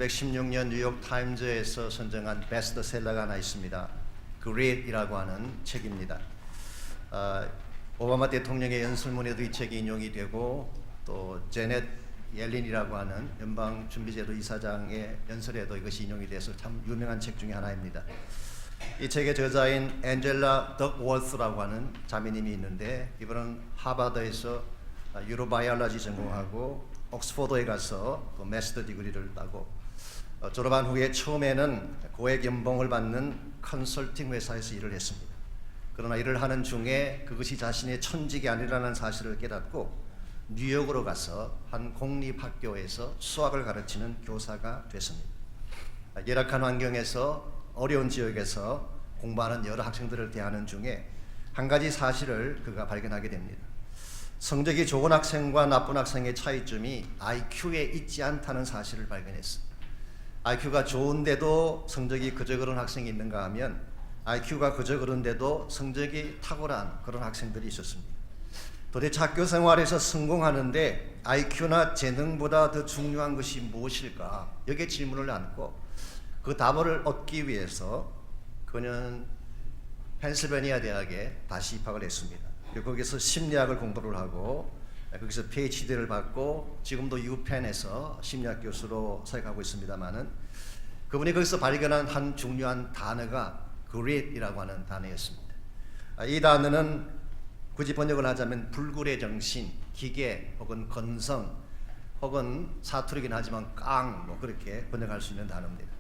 1916년 뉴욕 타임즈에서 선정한 베스트셀러가 하나 있습니다. 그레이트이라고 하는 책입니다. 오바마 대통령의 연설문에도 이 책이 인용이 되고 또 제넷 옐린이라고 하는 연방준비제도 이사장의 연설에도 이것이 인용이 돼서 참 유명한 책 중에 하나입니다. 이 책의 저자인 앤젤라 덕워스라고 하는 자매님이 있는데 이분은 하버드에서 유로바이올로지 전공하고 옥스포드에 가서 또 마스터 디그리를 따고 졸업한 후에 처음에는 고액 연봉을 받는 컨설팅 회사에서 일을 했습니다. 그러나 일을 하는 중에 그것이 자신의 천직이 아니라는 사실을 깨닫고 뉴욕으로 가서 한 공립학교에서 수학을 가르치는 교사가 됐습니다. 열악한 환경에서 어려운 지역에서 공부하는 여러 학생들을 대하는 중에 한 가지 사실을 그가 발견하게 됩니다. 성적이 좋은 학생과 나쁜 학생의 차이점이 IQ에 있지 않다는 사실을 발견했습니다. IQ가 좋은데도 성적이 그저 그런 학생이 있는가 하면 IQ가 그저 그런데도 성적이 탁월한 그런 학생들이 있었습니다. 도대체 학교 생활에서 성공하는데 IQ나 재능보다 더 중요한 것이 무엇일까? 여기에 질문을 안고 그 답을 얻기 위해서 그는 펜실베니아 대학에 다시 입학을 했습니다. 그리고 거기서 심리학을 공부를 하고 거기서 PhD를 받고 지금도 유펜에서 심리학 교수로 사역하고 있습니다만은 그분이 거기서 발견한 한 중요한 단어가 그레이트이라고 하는 단어였습니다. 이 단어는 굳이 번역을 하자면 불굴의 정신, 기계 혹은 건성 혹은 사투리긴 하지만 깡 그렇게 번역할 수 있는 단어입니다.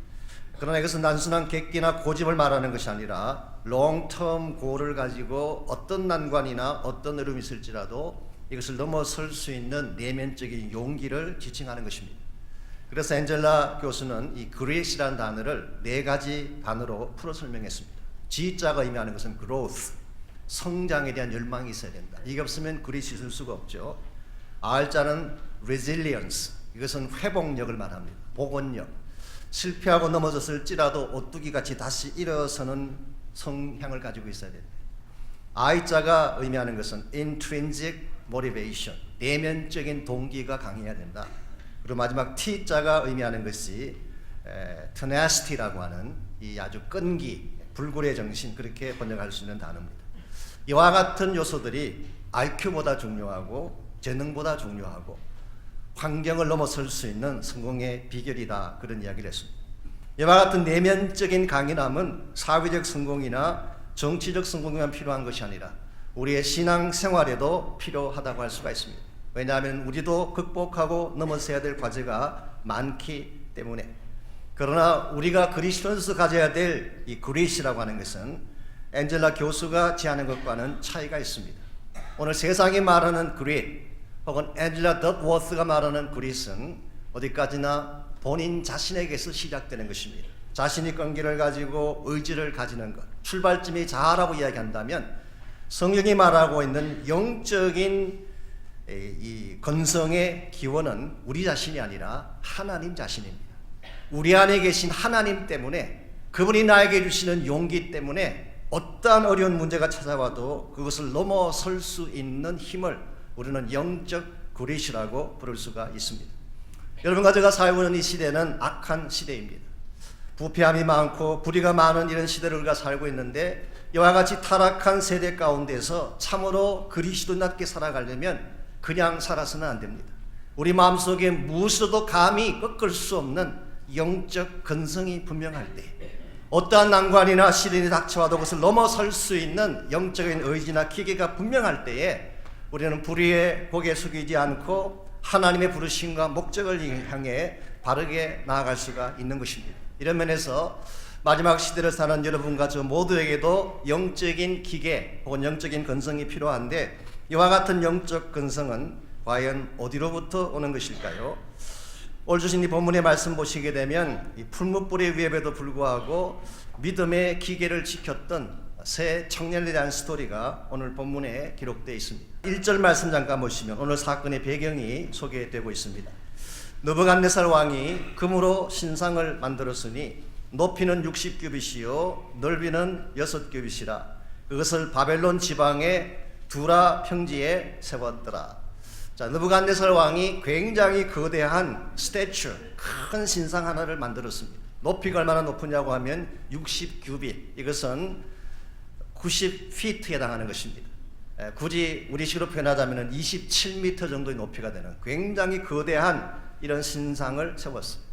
그러나 이것은 단순한 객기나 고집을 말하는 것이 아니라 롱텀 고를 가지고 어떤 난관이나 어떤 어려움이 있을지라도 이것을 넘어설 수 있는 내면적인 용기를 지칭하는 것입니다. 그래서 앤젤라 교수는 이 그레이트라는 단어를 네 가지 단어로 풀어 설명했습니다. G자가 의미하는 것은 growth, 성장에 대한 열망이 있어야 된다. 이게 없으면 그레이트 있을 수가 없죠. R자는 resilience, 이것은 회복력을 말합니다. 복원력. 실패하고 넘어졌을지라도 오뚜기같이 다시 일어서는 성향을 가지고 있어야 됩니다. I자가 의미하는 것은 intrinsic motivation, 내면적인 동기가 강해야 된다. 그리고 마지막 T자가 의미하는 것이 tenacity라고 하는 이 아주 끈기, 불굴의 정신, 그렇게 번역할 수 있는 단어입니다. 이와 같은 요소들이 IQ보다 중요하고 재능보다 중요하고 환경을 넘어설 수 있는 성공의 비결이다, 그런 이야기를 했습니다. 이와 같은 내면적인 강인함은 사회적 성공이나 정치적 성공에만 필요한 것이 아니라 우리의 신앙생활에도 필요하다고 할 수가 있습니다. 왜냐하면 우리도 극복하고 넘어서야 될 과제가 많기 때문에. 그러나 우리가 그리스도인으로서 가져야 될 이 그레이시라고 하는 것은 앤젤라 교수가 제안한 것과는 차이가 있습니다. 오늘 세상이 말하는 그레이트 혹은 앤젤라 덕워스가 말하는 그레이트는 어디까지나 본인 자신에게서 시작되는 것입니다. 자신이 끈기를 가지고 의지를 가지는 것, 출발점이 자아라고 이야기한다면 성경이 말하고 있는 영적인 이 건성의 기원은 우리 자신이 아니라 하나님 자신입니다. 우리 안에 계신 하나님 때문에, 그분이 나에게 주시는 용기 때문에 어떠한 어려운 문제가 찾아와도 그것을 넘어설 수 있는 힘을 우리는 영적 그레이시라고 부를 수가 있습니다. 여러분과 제가 살고 있는 이 시대는 악한 시대입니다. 부패함이 많고 불의가 많은 이런 시대를 우리가 살고 있는데 이와 같이 타락한 세대 가운데서 참으로 그리스도인답게 살아가려면 그냥 살아서는 안 됩니다. 우리 마음속에 무엇으로도 감히 꺾을 수 없는 영적 근성이 분명할 때, 어떠한 난관이나 시련이 닥쳐와도 그것을 넘어설 수 있는 영적인 의지나 기계가 분명할 때에 우리는 불의에 고개 숙이지 않고 하나님의 부르심과 목적을 향해 바르게 나아갈 수가 있는 것입니다. 이런 면에서 마지막 시대를 사는 여러분과 저 모두에게도 영적인 기계 혹은 영적인 근성이 필요한데 이와 같은 영적 근성은 과연 어디로부터 오는 것일까요? 오늘 주신 이 본문의 말씀 보시게 되면 이 풀무불의 위협에도 불구하고 믿음의 기계를 지켰던 세 청년에 대한 스토리가 오늘 본문에 기록되어 있습니다. 1절 말씀 잠깐 보시면 오늘 사건의 배경이 소개되고 있습니다. 느부갓네살 왕이 금으로 신상을 만들었으니 높이는 60규빗이요 넓이는 6규빗이라 그것을 바벨론 지방의 두라 평지에 세웠더라. 자, 자, 느부갓네살 왕이 굉장히 거대한 스태츄, 큰 신상 하나를 만들었습니다. 높이가 얼마나 높으냐고 하면 60규빗, 이것은 90피트에 해당하는 것입니다. 굳이 우리식으로 표현하자면 27m 정도의 높이가 되는 굉장히 거대한 이런 신상을 세웠습니다.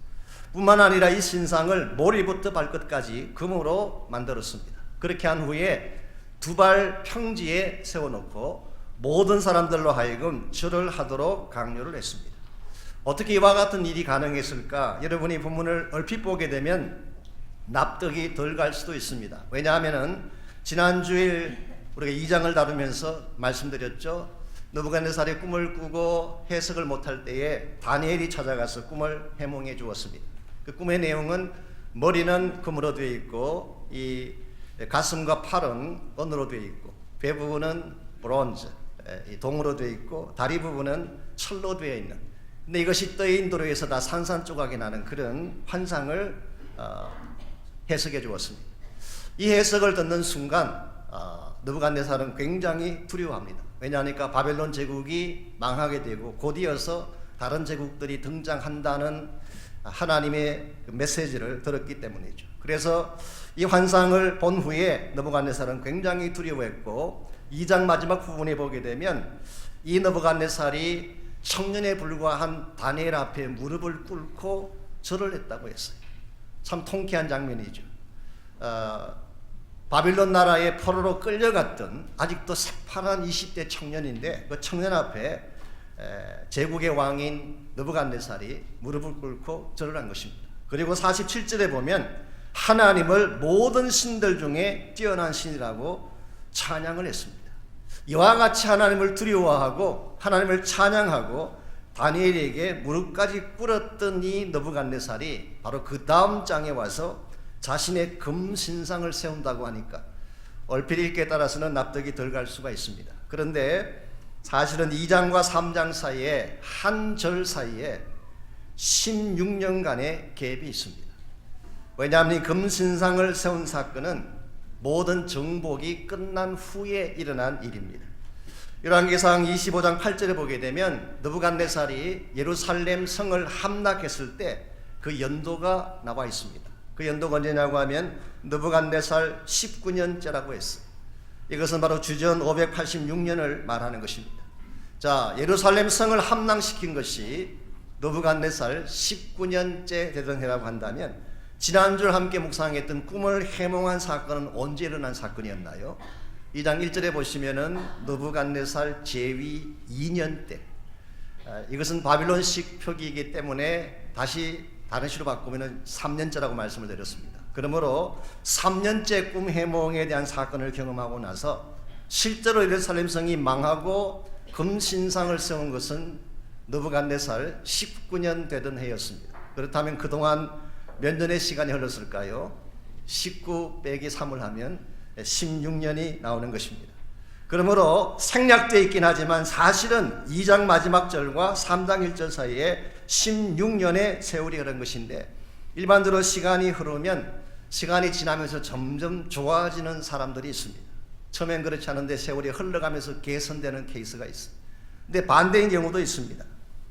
뿐만 아니라 이 신상을 머리부터 발끝까지 금으로 만들었습니다. 그렇게 한 후에 두발 평지에 세워놓고 모든 사람들로 하여금 절을 하도록 강요를 했습니다. 어떻게 이와 같은 일이 가능했을까? 여러분이 본문을 얼핏 보게 되면 납득이 덜 갈 수도 있습니다. 왜냐하면 지난주에 우리가 2장을 다루면서 말씀드렸죠. 느부갓네살이 꿈을 꾸고 해석을 못할 때에 다니엘이 찾아가서 꿈을 해몽해 주었습니다. 그 꿈의 내용은 머리는 금으로 되어 있고 이 가슴과 팔은 은으로 되어 있고 배 부분은 브론즈, 동으로 되어 있고 다리 부분은 철로 되어 있는, 근데 이것이 떠인 도로에서 다 산산조각이 나는 그런 환상을 해석해 주었습니다. 이 해석을 듣는 순간 느부갓네살은 굉장히 두려워합니다. 왜냐하니까 바벨론 제국이 망하게 되고 곧이어서 다른 제국들이 등장한다는 하나님의 메시지를 들었기 때문이죠. 그래서 이 환상을 본 후에 느부갓네살은 굉장히 두려워했고 2장 마지막 부분에 보게 되면 이 느부갓네살이 청년에 불과한 다니엘 앞에 무릎을 꿇고 절을 했다고 했어요. 참 통쾌한 장면이죠. 바빌론 나라의 포로로 끌려갔던 아직도 새파란 20대 청년인데 그 청년 앞에 제국의 왕인 느부갓네살이 무릎을 꿇고 절을 한 것입니다. 그리고 47절에 보면 하나님을 모든 신들 중에 뛰어난 신이라고 찬양을 했습니다. 이와 같이 하나님을 두려워하고 하나님을 찬양하고 다니엘에게 무릎까지 꿇었던 이 느부갓네살이 바로 그 다음 장에 와서 자신의 금신상을 세운다고 하니까 얼핏 읽기에 따라서는 납득이 덜 갈 수가 있습니다. 그런데 사실은 2장과 3장 사이에 한 절 사이에 16년간의 갭이 있습니다. 왜냐하면 이 금신상을 세운 사건은 모든 정복이 끝난 후에 일어난 일입니다. 열왕기상 25장 8절에 보게 되면 느부갓네살이 예루살렘 성을 함락했을 때 그 연도가 나와 있습니다. 그 연도가 언제냐고 하면 느부갓네살 19년째라고 했어요. 이것은 바로 주전 586년을 말하는 것입니다. 자, 예루살렘 성을 함락시킨 것이 느부갓네살 19년째 되던 해라고 한다면 지난주 함께 묵상했던 꿈을 해몽한 사건은 언제 일어난 사건이었나요? 2장 1절에 보시면은 느부갓네살 제위 2년 때, 이것은 바빌론식 표기이기 때문에 다시 다른 시로 바꾸면 3년째라고 말씀을 드렸습니다. 그러므로 3년째 꿈 해몽에 대한 사건을 경험하고 나서 실제로 예루살렘 성이 망하고 금신상을 세운 것은 느부갓네살 19년 되던 해였습니다. 그렇다면 그동안 몇 년의 시간이 흘렀을까요? 19 빼기 3을 하면 16년이 나오는 것입니다. 그러므로 생략되어 있긴 하지만 사실은 2장 마지막 절과 3장 1절 사이에 16년의 세월이 흐른 것인데, 일반적으로 시간이 흐르면 시간이 지나면서 점점 좋아지는 사람들이 있습니다. 처음엔 그렇지 않은데 세월이 흘러가면서 개선되는 케이스가 있어요. 근데 반대인 경우도 있습니다.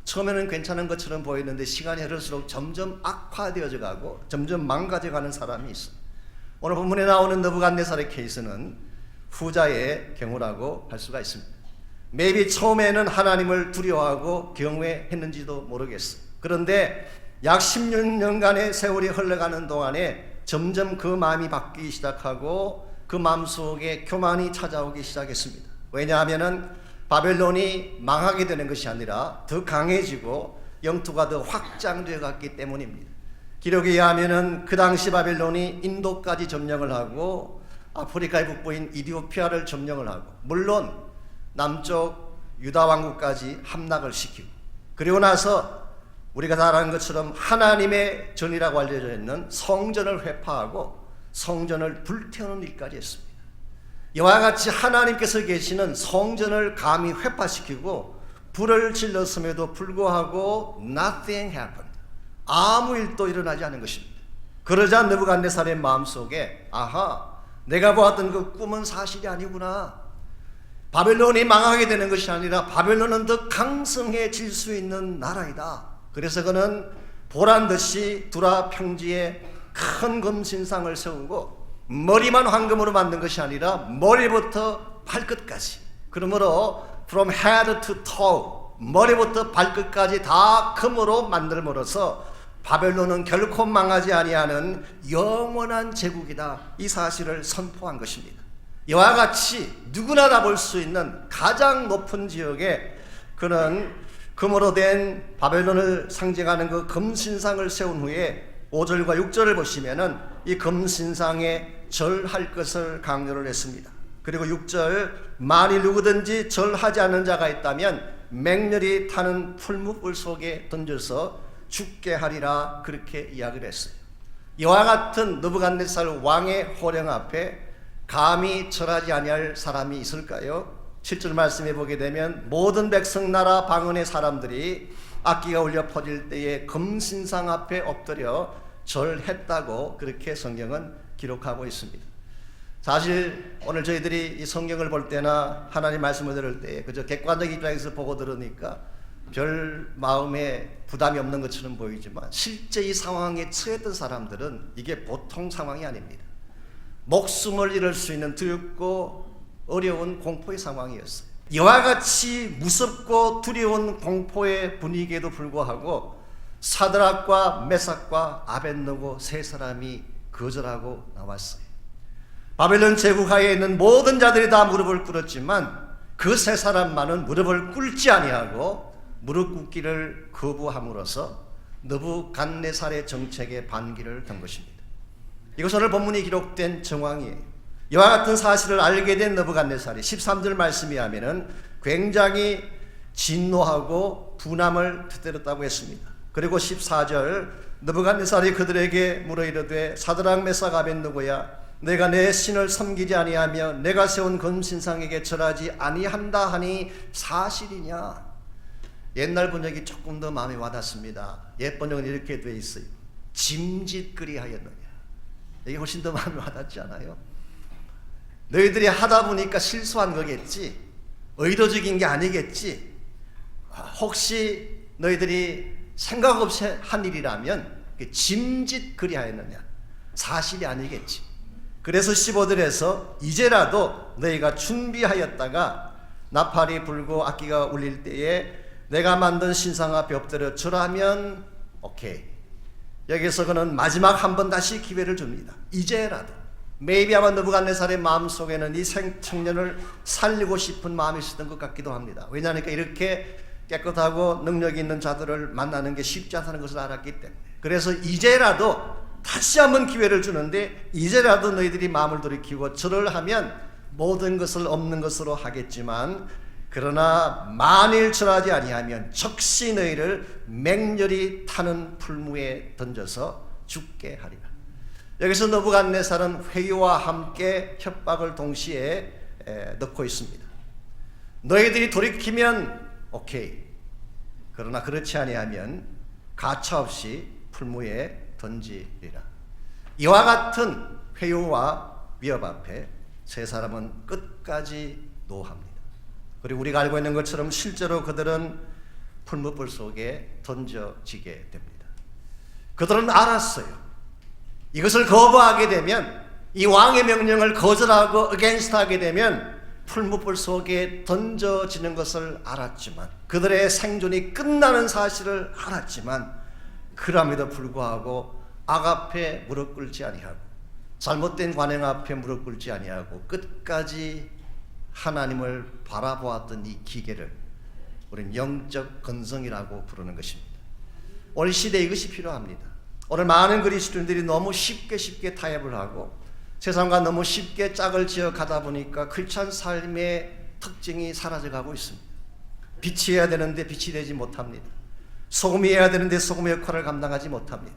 처음에는 괜찮은 것처럼 보이는데 시간이 흐를수록 점점 악화되어져 가고 점점 망가져 가는 사람이 있어요. 오늘 본문에 나오는 느부갓네살의 케이스는 후자의 경우라고 할 수가 있습니다. maybe 처음에는 하나님을 두려워하고 경외했는지도 모르겠어요. 그런데 약 16년간의 세월이 흘러가는 동안에 점점 그 마음이 바뀌기 시작하고 그 마음속에 교만이 찾아오기 시작했습니다. 왜냐하면 바벨론이 망하게 되는 것이 아니라 더 강해지고 영토가 더 확장되어 갔기 때문입니다. 기록에 의하면 그 당시 바벨론이 인도까지 점령을 하고 아프리카의 북부인 이디오피아를 점령을 하고, 물론 남쪽 유다 왕국까지 함락을 시키고, 그리고 나서 우리가 다 아는 것처럼 하나님의 전이라고 알려져 있는 성전을 회파하고 성전을 불태우는 일까지 했습니다. 이와 같이 하나님께서 계시는 성전을 감히 회파시키고 불을 질렀음에도 불구하고 nothing happened. 아무 일도 일어나지 않은 것입니다. 그러자 느부갓네살의 마음속에 아하, 내가 보았던 그 꿈은 사실이 아니구나. 바벨론이 망하게 되는 것이 아니라 바벨론은 더 강성해질 수 있는 나라이다. 그래서 그는 보란듯이 두라 평지에 큰 금신상을 세우고 머리만 황금으로 만든 것이 아니라 머리부터 발끝까지, 그러므로 from head to toe, 머리부터 발끝까지 다 금으로 만들므로써 바벨론은 결코 망하지 아니하는 영원한 제국이다, 이 사실을 선포한 것입니다. 이와 같이 누구나 다 볼 수 있는 가장 높은 지역에 그는 금으로 된 바벨론을 상징하는 그 금신상을 세운 후에 5절과 6절을 보시면은 이 금신상에 절할 것을 강조를 했습니다. 그리고 6절, 만일 누구든지 절하지 않는 자가 있다면 맹렬히 타는 풀무불 속에 던져서 죽게 하리라, 그렇게 이야기를 했어요. 이와 같은 느부갓네살 왕의 호령 앞에 감히 절하지 아니할 사람이 있을까요? 7절 말씀해 보게 되면 모든 백성 나라 방언의 사람들이 악기가 울려 퍼질 때에 금신상 앞에 엎드려 절했다고 그렇게 성경은 기록하고 있습니다. 사실 오늘 저희들이 이 성경을 볼 때나 하나님 말씀을 들을 때 그저 객관적 입장에서 보고 들으니까 별 마음에 부담이 없는 것처럼 보이지만 실제 이 상황에 처했던 사람들은 이게 보통 상황이 아닙니다. 목숨을 잃을 수 있는 두렵고 어려운 공포의 상황이었어요. 이와 같이 무섭고 두려운 공포의 분위기에도 불구하고 사드락과 메삭과 아벳느고 세 사람이 거절하고 나왔어요. 바벨론 제국하에 있는 모든 자들이 다 무릎을 꿇었지만 그 세 사람만은 무릎을 꿇지 아니하고 무릎 꿇기를 거부함으로써 느부갓네살의 정책에 반기를 든 것입니다. 이것은 오늘 본문이 기록된 정황이에요. 이와 같은 사실을 알게 된 느부갓네살이 13절 말씀에 하면은 굉장히 진노하고 분함을 터뜨렸다고 했습니다. 그리고 14절, 느부갓네살이 그들에게 물어 이르되 사드락 메삭 아벳느고야, 내가 내 신을 섬기지 아니하며 내가 세운 금신상에게 절하지 아니한다 하니 사실이냐? 옛날 번역이 조금 더 마음에 와닿습니다. 옛 번역은 이렇게 되어 있어요. 짐짓거리 하였느냐. 이게 훨씬 더 마음에 와닿지 않아요? 너희들이 하다 보니까 실수한 거겠지, 의도적인 게 아니겠지, 혹시 너희들이 생각 없이 한 일이라면 짐짓거리 하였느냐, 사실이 아니겠지. 그래서 15절에서 이제라도 너희가 준비하였다가 나팔이 불고 악기가 울릴 때에 내가 만든 신상 앞에 엎드려 절하면 오케이. 여기서 그는 마지막 한 번 다시 기회를 줍니다. 이제라도. maybe 아마 느부갓네살의 마음속에는 이 청년을 살리고 싶은 마음이 있었던 것 같기도 합니다. 왜냐하면 이렇게 깨끗하고 능력 있는 자들을 만나는 게 쉽지 않다는 것을 알았기 때문에. 그래서 이제라도 다시 한번 기회를 주는데, 이제라도 너희들이 마음을 돌이키고 절을 하면 모든 것을 없는 것으로 하겠지만, 그러나 만일 절하지 아니하면 적시 너희를 맹렬히 타는 풀무에 던져서 죽게 하리라. 여기서 느부갓네살은 회유와 함께 협박을 동시에 넣고 있습니다. 너희들이 돌이키면 오케이, 그러나 그렇지 아니하면 가차없이 풀무에 던지리라. 이와 같은 회유와 위협 앞에 세 사람은 끝까지 노합니다. 그리고 우리가 알고 있는 것처럼 실제로 그들은 풀무불 속에 던져지게 됩니다. 그들은 알았어요. 이것을 거부하게 되면, 이 왕의 명령을 거절하고 against 하게 되면 풀무불 속에 던져지는 것을 알았지만, 그들의 생존이 끝나는 사실을 알았지만, 그럼에도 불구하고 악 앞에 무릎 꿇지 아니하고 잘못된 관행 앞에 무릎 꿇지 아니하고 끝까지 하나님을 바라보았던 이 기계를 우리는 영적 건성이라고 부르는 것입니다. 오늘 시대에 이것이 필요합니다. 오늘 많은 그리스도인들이 너무 쉽게 타협을 하고 세상과 너무 쉽게 짝을 지어 가다 보니까 크리스찬 삶의 특징이 사라져가고 있습니다. 빛이 해야 되는데 빛이 되지 못합니다. 소금이 해야 되는데 소금의 역할을 감당하지 못합니다.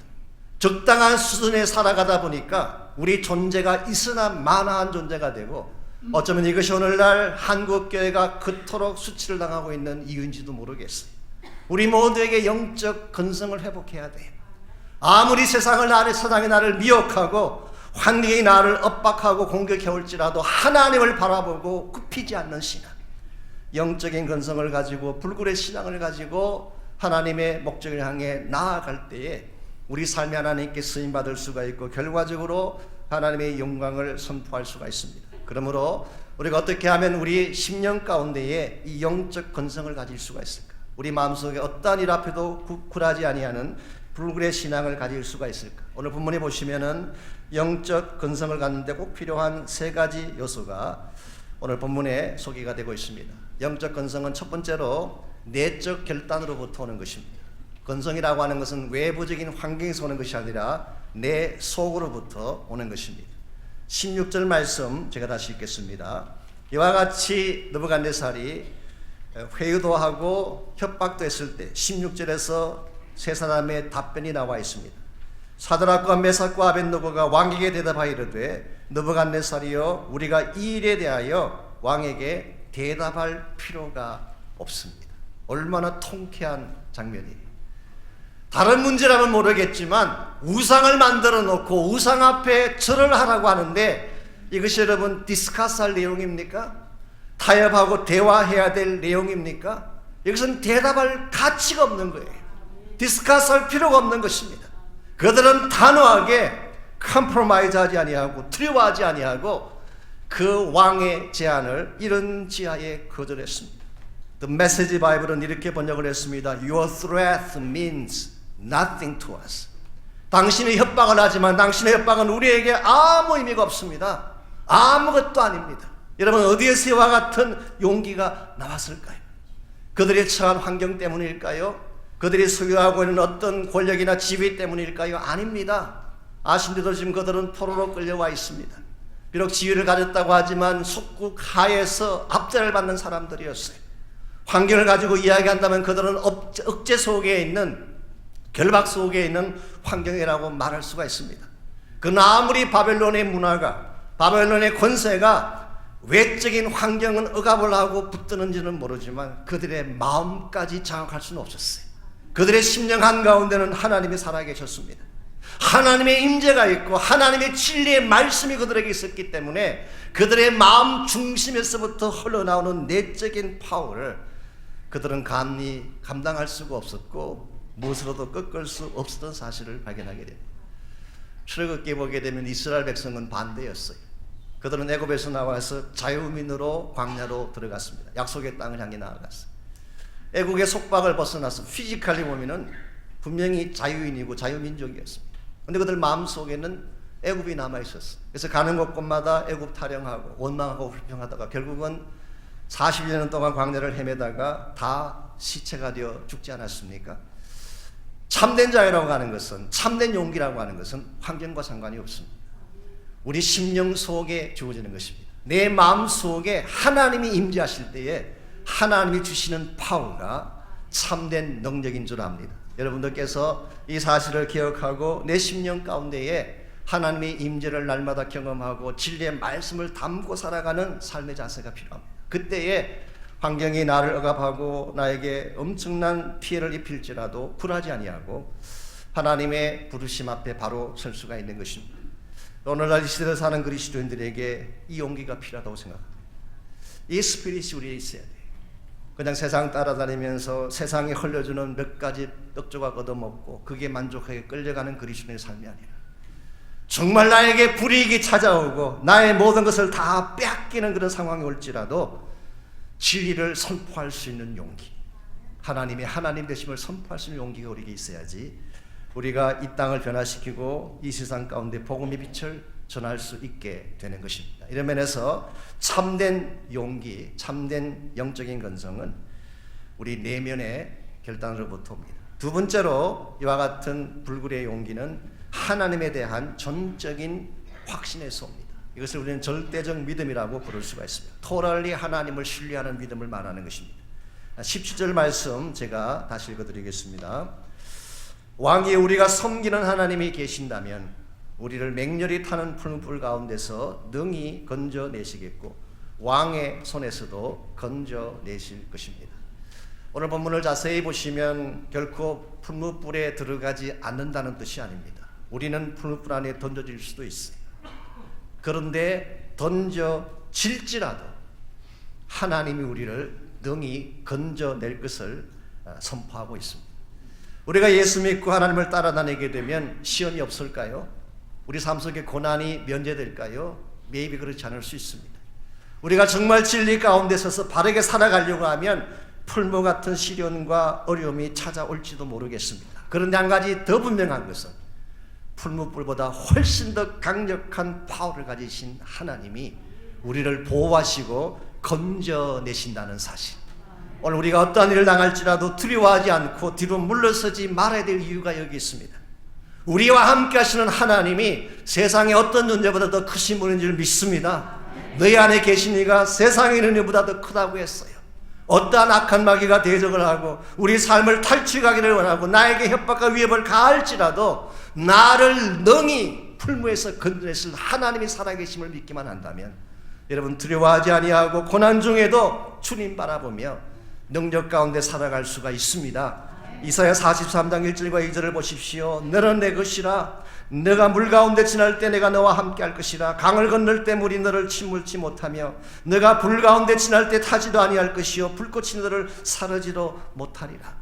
적당한 수준에 살아가다 보니까 우리 존재가 있으나 마나한 존재가 되고, 어쩌면 이것이 오늘날 한국교회가 그토록 수치를 당하고 있는 이유인지도 모르겠어요. 우리 모두에게 영적 건성을 회복해야 돼요. 아무리 세상이 나를 미혹하고 환경이 나를 엇박하고 공격해올지라도 하나님을 바라보고 굽히지 않는 신앙, 영적인 근성을 가지고 불굴의 신앙을 가지고 하나님의 목적을 향해 나아갈 때에 우리 삶이 하나님께 쓰임받을 수가 있고 결과적으로 하나님의 영광을 선포할 수가 있습니다. 그러므로 우리가 어떻게 하면 우리 심령 가운데에 이 영적 근성을 가질 수가 있을까? 우리 마음속에 어떠한 일 앞에도 굴하지 아니하는 불굴의 신앙을 가질 수가 있을까? 오늘 본문에 보시면은 영적 근성을 갖는데 꼭 필요한 세 가지 요소가 오늘 본문에 소개가 되고 있습니다. 영적 근성은 첫 번째로 내적 결단으로부터 오는 것입니다. 근성이라고 하는 것은 외부적인 환경에서 오는 것이 아니라 내 속으로부터 오는 것입니다. 16절 말씀 제가 다시 읽겠습니다. 이와 같이 느부갓네살이 회유도 하고 협박도 했을 때 16절에서 세 사람의 답변이 나와 있습니다. 사드락과 메삭과 아벳느고가 왕에게 대답하여 이르되 느부갓네살이여 우리가 이 일에 대하여 왕에게 대답할 필요가 없습니다. 얼마나 통쾌한 장면이에요. 다른 문제라면 모르겠지만 우상을 만들어 놓고 우상 앞에 절을 하라고 하는데 이것이 여러분 디스커스할 내용입니까? 타협하고 대화해야 될 내용입니까? 이것은 대답할 가치가 없는 거예요. 디스커스할 필요가 없는 것입니다. 그들은 단호하게 컴프로마이즈하지 아니하고 두려워하지 아니하고 그 왕의 제안을 이런 지하에 거절했습니다. The Message Bible은 이렇게 번역을 했습니다. Your threat means nothing to us. 당신이 협박을 하지만 당신의 협박은 우리에게 아무 의미가 없습니다. 아무것도 아닙니다. 여러분 어디에서 이와 같은 용기가 나왔을까요? 그들의 처한 환경 때문일까요? 그들이 소유하고 있는 어떤 권력이나 지위 때문일까요? 아닙니다. 아신데도 지금 그들은 포로로 끌려와 있습니다. 비록 지위를 가졌다고 하지만 속국 하에서 압제를 받는 사람들이었어요. 환경을 가지고 이야기한다면 그들은 억제 속에 있는 결박 속에 있는 환경이라고 말할 수가 있습니다. 그러나 아무리 바벨론의 문화가 바벨론의 권세가 외적인 환경은 억압을 하고 붙드는지는 모르지만 그들의 마음까지 장악할 수는 없었어요. 그들의 심령 한가운데는 하나님이 살아계셨습니다. 하나님의 임재가 있고 하나님의 진리의 말씀이 그들에게 있었기 때문에 그들의 마음 중심에서부터 흘러나오는 내적인 파워를 그들은 감히 감당할 수가 없었고 무엇으로도 꺾을 수 없었던 사실을 발견하게 됩니다. 출애굽기에 보게 되면 이스라엘 백성은 반대였어요. 그들은 애굽에서 나와서 자유민으로 광야로 들어갔습니다. 약속의 땅을 향해 나아갔어요. 애국의 속박을 벗어나서 피지컬리 보면은 분명히 자유인이고 자유민족이었습니다. 그런데 그들 마음속에는 애굽이 남아있었어요. 그래서 가는 곳곳마다 애굽 타령하고 원망하고 불평하다가 결국은 40년 동안 광야를 헤매다가 다 시체가 되어 죽지 않았습니까? 참된 자유라고 하는 것은, 참된 용기라고 하는 것은 환경과 상관이 없습니다. 우리 심령 속에 주어지는 것입니다. 내 마음 속에 하나님이 임재하실 때에 하나님이 주시는 파워가 참된 능력인 줄 압니다. 여러분들께서 이 사실을 기억하고 내 심령 가운데에 하나님의 임재를 날마다 경험하고 진리의 말씀을 담고 살아가는 삶의 자세가 필요합니다. 그때에 환경이 나를 억압하고 나에게 엄청난 피해를 입힐지라도 굴하지 아니하고 하나님의 부르심 앞에 바로 설 수가 있는 것입니다. 오늘날 이 시대를 사는 그리스도인들에게 이 용기가 필요하다고 생각합니다. 이 스피릿이 우리에 있어야 돼요. 그냥 세상 따라다니면서 세상에 흘려주는 몇 가지 떡조각 얻어먹고 그게 만족하게 끌려가는 그리스도인의 삶이 아니라 정말 나에게 불이익이 찾아오고 나의 모든 것을 다 빼앗기는 그런 상황이 올지라도 진리를 선포할 수 있는 용기, 하나님의 하나님 되심을 선포할 수 있는 용기가 우리에게 있어야지 우리가 이 땅을 변화시키고 이 세상 가운데 복음의 빛을 전할 수 있게 되는 것입니다. 이런 면에서 참된 용기, 참된 영적인 근성은 우리 내면의 결단으로부터 옵니다. 두 번째로 이와 같은 불굴의 용기는 하나님에 대한 전적인 확신에서 옵니다. 이것을 우리는 절대적 믿음이라고 부를 수가 있습니다. 토럴리 하나님을 신뢰하는 믿음을 말하는 것입니다. 17절 말씀 제가 다시 읽어드리겠습니다. 왕이 우리가 섬기는 하나님이 계신다면 우리를 맹렬히 타는 푸른 불 가운데서 능히 건져내시겠고 왕의 손에서도 건져내실 것입니다. 오늘 본문을 자세히 보시면 결코 푸른 불에 들어가지 않는다는 뜻이 아닙니다. 우리는 푸른 불 안에 던져질 수도 있어요. 그런데 던져질지라도 하나님이 우리를 능히 건져낼 것을 선포하고 있습니다. 우리가 예수 믿고 하나님을 따라다니게 되면 시험이 없을까요? 우리 삶 속에 고난이 면제될까요? maybe 그렇지 않을 수 있습니다. 우리가 정말 진리 가운데 서서 바르게 살아가려고 하면 풀무 같은 시련과 어려움이 찾아올지도 모르겠습니다. 그런데 한 가지 더 분명한 것은 풀무불보다 훨씬 더 강력한 파워를 가지신 하나님이 우리를 보호하시고 건져내신다는 사실. 오늘 우리가 어떠한 일을 당할지라도 두려워하지 않고 뒤로 물러서지 말아야 될 이유가 여기 있습니다. 우리와 함께 하시는 하나님이 세상의 어떤 존재보다 더 크신 분인 줄 믿습니다. 너희 안에 계신 이가 세상에 있는 이보다 더 크다고 했어요. 어떠한 악한 마귀가 대적을 하고 우리 삶을 탈취하기를 원하고 나에게 협박과 위협을 가할지라도 나를 능히 풀무에서 건져내실 하나님이 살아계심을 믿기만 한다면 여러분 두려워하지 아니하고 고난 중에도 주님 바라보며 능력 가운데 살아갈 수가 있습니다. 이사야 43장 1절과 2절을 보십시오. 너는 내 것이라. 너가 물 가운데 지날 때 내가 너와 함께 할 것이라. 강을 건널 때 물이 너를 침몰치 못하며 너가 불 가운데 지날 때 타지도 아니할 것이요 불꽃이 너를 사르지도 못하리라.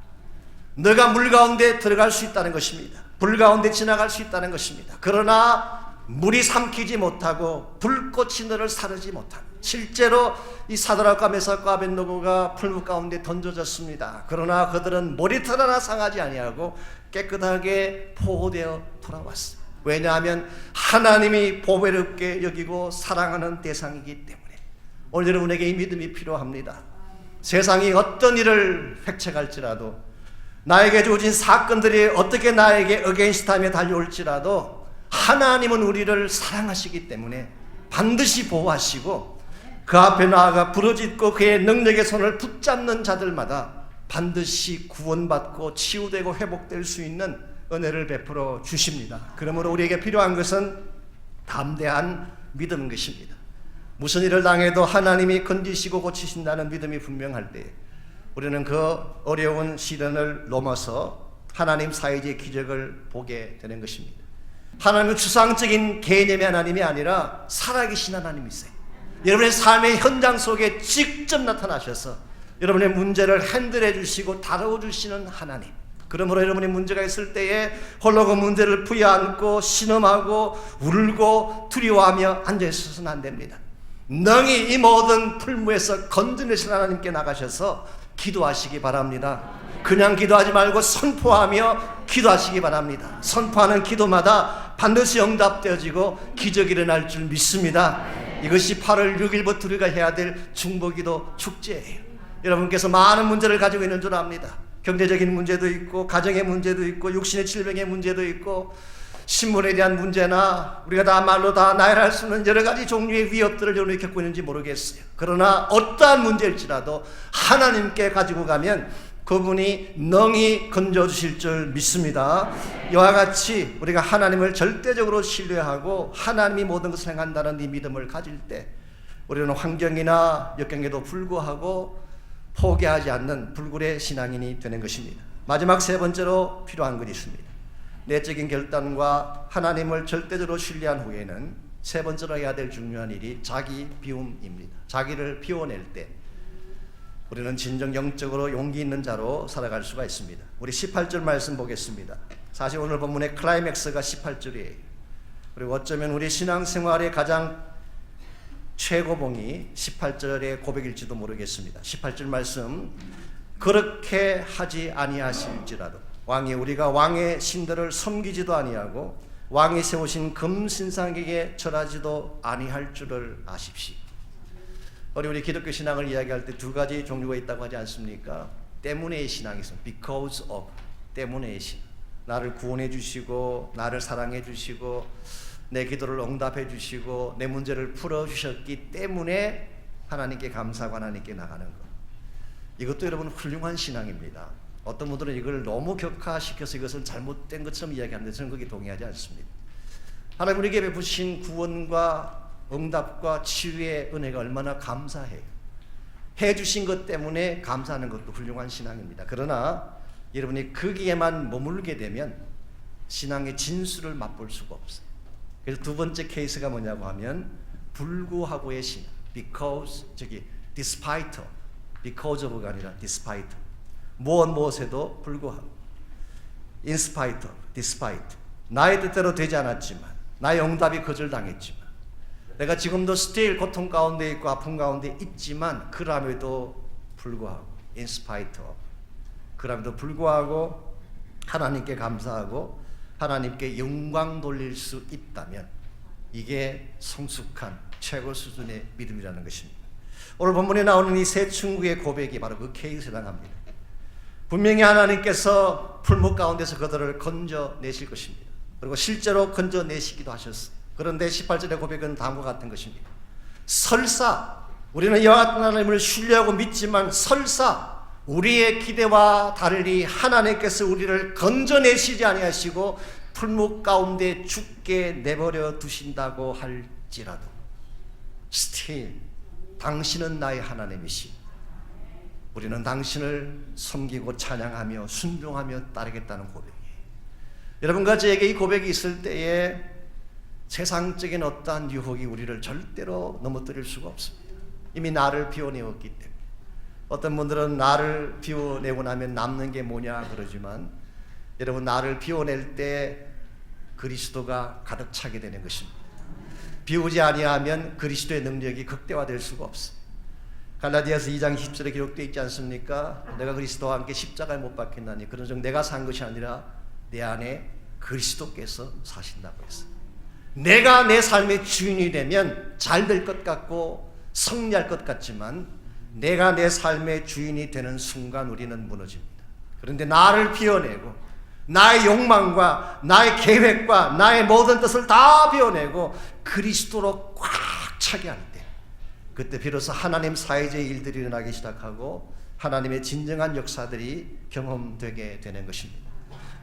너가 물 가운데 들어갈 수 있다는 것입니다. 불 가운데 지나갈 수 있다는 것입니다. 그러나 물이 삼키지 못하고 불꽃이 너를 사르지 못합니다. 실제로 이 사드락과 메삭과 아벳느고가 풀무 가운데 던져졌습니다. 그러나 그들은 머리털 하나 상하지 아니하고 깨끗하게 보호되어 돌아왔습니다. 왜냐하면 하나님이 보배롭게 여기고 사랑하는 대상이기 때문에. 오늘 여러분에게 이 믿음이 필요합니다. 세상이 어떤 일을 획책할지라도 나에게 주어진 사건들이 어떻게 나에게 어게인스트하며 달려올지라도 하나님은 우리를 사랑하시기 때문에 반드시 보호하시고 그 앞에 나아가 부르짖고 그의 능력의 손을 붙잡는 자들마다 반드시 구원받고 치유되고 회복될 수 있는 은혜를 베풀어 주십니다. 그러므로 우리에게 필요한 것은 담대한 믿음인 것입니다. 무슨 일을 당해도 하나님이 건지시고 고치신다는 믿음이 분명할 때 우리는 그 어려운 시련을 넘어서 하나님 사이의 기적을 보게 되는 것입니다. 하나님은 추상적인 개념의 하나님이 아니라 살아계신 하나님이세요. 여러분의 삶의 현장 속에 직접 나타나셔서 여러분의 문제를 핸들해 주시고 다루어 주시는 하나님. 그러므로 여러분의 문제가 있을 때에 홀로 그 문제를 부여안고 신음하고 울고 두려워하며 앉아있어서는 안 됩니다. 능히 이 모든 풀무에서 건져내신 하나님께 나가셔서 기도하시기 바랍니다. 그냥 기도하지 말고 선포하며 기도하시기 바랍니다. 선포하는 기도마다 반드시 응답되어지고 기적이 일어날 줄 믿습니다. 이것이 8월 6일부터 우리가 해야 될 중보기도 축제예요. 여러분께서 많은 문제를 가지고 있는 줄 압니다. 경제적인 문제도 있고 가정의 문제도 있고 육신의 질병의 문제도 있고 신분에 대한 문제나 우리가 다 말로 다 나열할 수 있는 여러 가지 종류의 위협들을 여러분이 겪고 있는지 모르겠어요. 그러나 어떠한 문제일지라도 하나님께 가지고 가면 그분이 능히 건져주실 줄 믿습니다. 이와 같이 우리가 하나님을 절대적으로 신뢰하고 하나님이 모든 것을 행한다는 이 믿음을 가질 때 우리는 환경이나 역경에도 불구하고 포기하지 않는 불굴의 신앙인이 되는 것입니다. 마지막 세 번째로 필요한 것이 있습니다. 내적인 결단과 하나님을 절대적으로 신뢰한 후에는 세 번째로 해야 될 중요한 일이 자기 비움입니다. 자기를 비워낼 때 우리는 진정 영적으로 용기 있는 자로 살아갈 수가 있습니다. 우리 18절 말씀 보겠습니다. 사실 오늘 본문의 클라이맥스가 18절이에요. 그리고 어쩌면 우리 신앙생활의 가장 최고봉이 18절의 고백일지도 모르겠습니다. 18절 말씀, 그렇게 하지 아니하실지라도 왕이 우리가 왕의 신들을 섬기지도 아니하고 왕이 세우신 금신상에게 절하지도 아니할 줄을 아십시오. 우리 기독교 신앙을 이야기할 때 두 가지 종류가 있다고 하지 않습니까? 때문에의 신앙이 있습니다. Because of, 때문에의 신앙. 나를 구원해 주시고 나를 사랑해 주시고 내 기도를 응답해 주시고 내 문제를 풀어주셨기 때문에 하나님께 감사하고 하나님께 나가는 것. 이것도 여러분 훌륭한 신앙입니다. 어떤 분들은 이걸 너무 격화시켜서 이것을 잘못된 것처럼 이야기하는데 저는 거기에 동의하지 않습니다. 하나님 우리에게 베푸신 구원과 응답과 치유의 은혜가 얼마나 감사해요. 해주신 것 때문에 감사하는 것도 훌륭한 신앙입니다. 그러나 여러분이 거기에만 머물게 되면 신앙의 진수를 맛볼 수가 없어요. 그래서 두 번째 케이스가 뭐냐고 하면 불구하고의 신앙. Because, despite, because of가 아니라 despite. 무엇에도 불구하고. in spite of, despite. 나의 뜻대로 되지 않았지만, 나의 응답이 거절당했지만, 내가 지금도 still 고통 가운데 있고 아픔 가운데 있지만 그럼에도 불구하고 in spite of, 그럼에도 불구하고 하나님께 감사하고 하나님께 영광 돌릴 수 있다면 이게 성숙한 최고 수준의 믿음이라는 것입니다. 오늘 본문에 나오는 이 세 친구의 고백이 바로 그 케이스에 해당합니다. 분명히 하나님께서 풀목 가운데서 그들을 건져내실 것입니다. 그리고 실제로 건져내시기도 하셨어요. 그런데 18절의 고백은 다음과 같은 것입니다. 설사 우리는 여호와 하나님을 신뢰하고 믿지만 설사 우리의 기대와 달리 하나님께서 우리를 건져내시지 아니하시고 풀목 가운데 죽게 내버려 두신다고 할지라도 still 당신은 나의 하나님이시, 우리는 당신을 섬기고 찬양하며 순종하며 따르겠다는 고백이에요. 여러분과 저에게 이 고백이 있을 때에 세상적인 어떠한 유혹이 우리를 절대로 넘어뜨릴 수가 없습니다. 이미 나를 비워내었기 때문에. 어떤 분들은 나를 비워내고 나면 남는 게 뭐냐 그러지만 여러분, 나를 비워낼 때 그리스도가 가득 차게 되는 것입니다. 비우지 아니하면 그리스도의 능력이 극대화될 수가 없어요. 갈라디아서 2장 10절에 기록되어 있지 않습니까? 내가 그리스도와 함께 십자가에 못 박혔나니 그런즉 내가 산 것이 아니라 내 안에 그리스도께서 사신다고 했어요. 내가 내 삶의 주인이 되면 잘 될 것 같고 승리할 것 같지만 내가 내 삶의 주인이 되는 순간 우리는 무너집니다. 그런데 나를 비워내고 나의 욕망과 나의 계획과 나의 모든 뜻을 다 비워내고 그리스도로 꽉 차게 할 때, 그때 비로소 하나님 사이의 일들이 일어나기 시작하고 하나님의 진정한 역사들이 경험되게 되는 것입니다.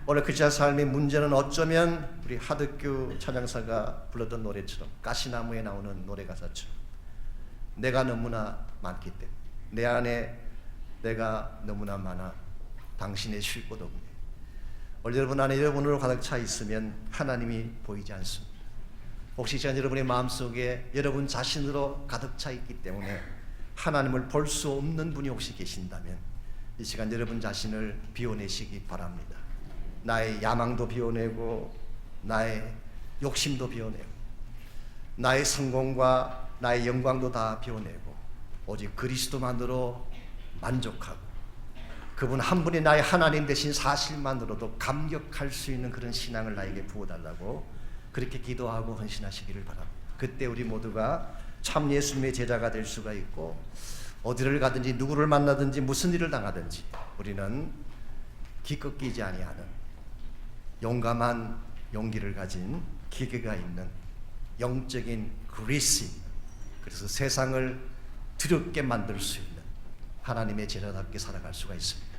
오늘 크리스찬 삶의 문제는 어쩌면 우리 하덕규 찬양사가 불렀던 노래처럼 가시나무에 나오는 노래 가사처럼 내가 너무나 많기 때문에, 내 안에 내가 너무나 많아 당신의 쉴 곳 없네. 오늘 여러분 안에 여러분으로 가득 차 있으면 하나님이 보이지 않습니다. 혹시 지금 여러분의 마음속에 여러분 자신으로 가득 차 있기 때문에 하나님을 볼 수 없는 분이 혹시 계신다면 이 시간 여러분 자신을 비워내시기 바랍니다. 나의 야망도 비워내고 나의 욕심도 비워내고 나의 성공과 나의 영광도 다 비워내고 오직 그리스도만으로 만족하고 그분 한 분이 나의 하나님 되신 사실만으로도 감격할 수 있는 그런 신앙을 나에게 부어달라고 그렇게 기도하고 헌신하시기를 바랍니다. 그때 우리 모두가 참 예수님의 제자가 될 수가 있고 어디를 가든지 누구를 만나든지 무슨 일을 당하든지 우리는 기꺾이지 아니하는 용감한 용기를 가진 기계가 있는 영적인 그리스인, 그래서 세상을 두렵게 만들 수 있는 하나님의 제자답게 살아갈 수가 있습니다.